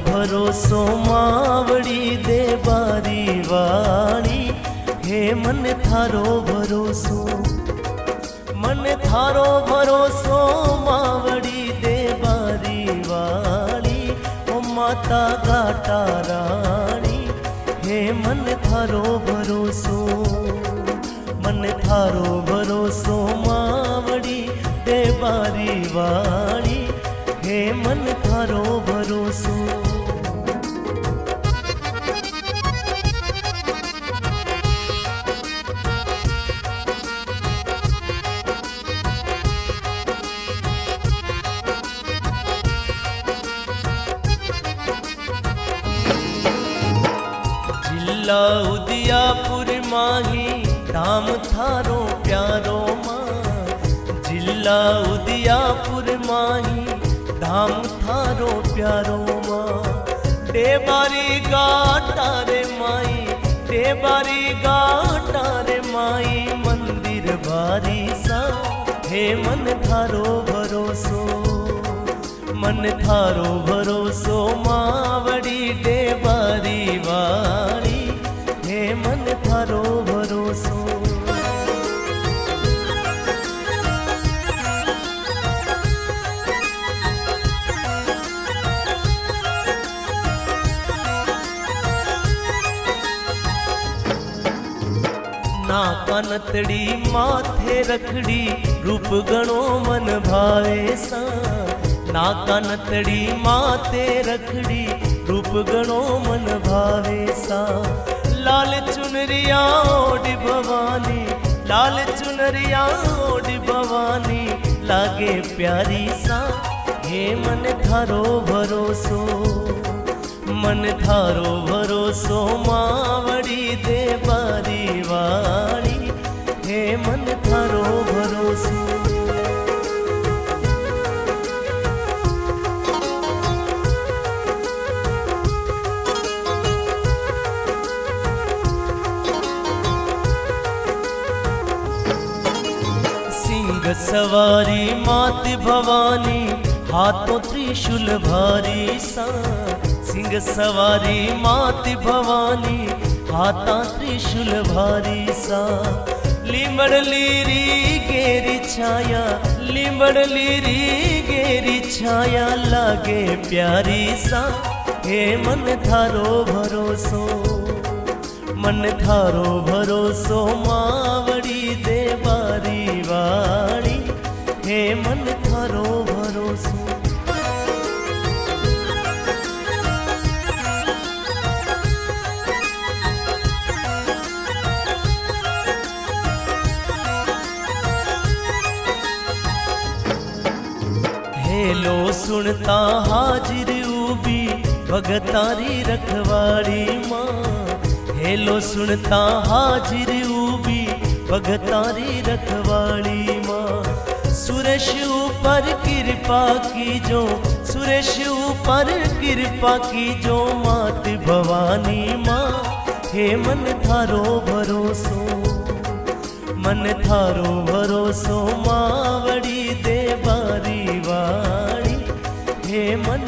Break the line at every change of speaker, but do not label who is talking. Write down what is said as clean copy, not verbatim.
भरोसो मावड़ी दे बारी वाणी। हे मन थारो भरोसो, मन थारो भरोसो मावड़ी दे बारी वाणी। ओ माता गाटा राणी, हे मन थारो भरोसो, मन थारो भरोसो मावड़ी दे बारी वाणी। हे मन थारो भरोसो। जिला उदियापुर माही धाम थारो प्यारो मां। जिला उदियापुर माही धाम थारो प्यारो मां। देवारी गाटा रे माई, देवारी गाटा रे माई, मंदिर भारी सा। हे मन थारो भरोसो, मन थारो भरोसो मावड़ी देवारी वाणी। हे मन थारो भरोसो। नाका नतड़ी माथे रखड़ी, रूप गणो मन भावे सा। नाका नतड़ी माथे रखड़ी, रूप गणो मन भावे सा। लाल चुनरिया ओढ़ी भवानी, लाल चुनरिया ओढ़ी भवानी, लागे प्यारी सा। हे मन थारो भरोसो, मन थारो भरोसो मावड़ी दे बारी वाणी। हे मन थारो भरोसो। सिंह सवारी मात भवानी, हाथों त्रिशूल भारी सा। सिंह सवारी मात भवानी, हाथा त्रिशूल भारी सा। लिमड़ लीरी गेरी छाया, लिमड़ लीरी गेरी छाया, लागे प्यारी सा। हे मन थारो भरोसो, मन थारो भरोसो मावड़ी दे बारी वाणी। हे मन थारो भरोसो। हेलो सुनता हाजिर उबी भगतारी रखवाड़ी मां। हेलो सुनता हाजिर उबी भगतारी रखवाड़ी मां। सुरेश ऊपर कृपा की जो, सुरेश ऊपर कृपा की जो, मात भवानी मां। हे मन थारो भरोसो, मन थारो भरोसो मावड़ी दे बारी वाणी। हे मन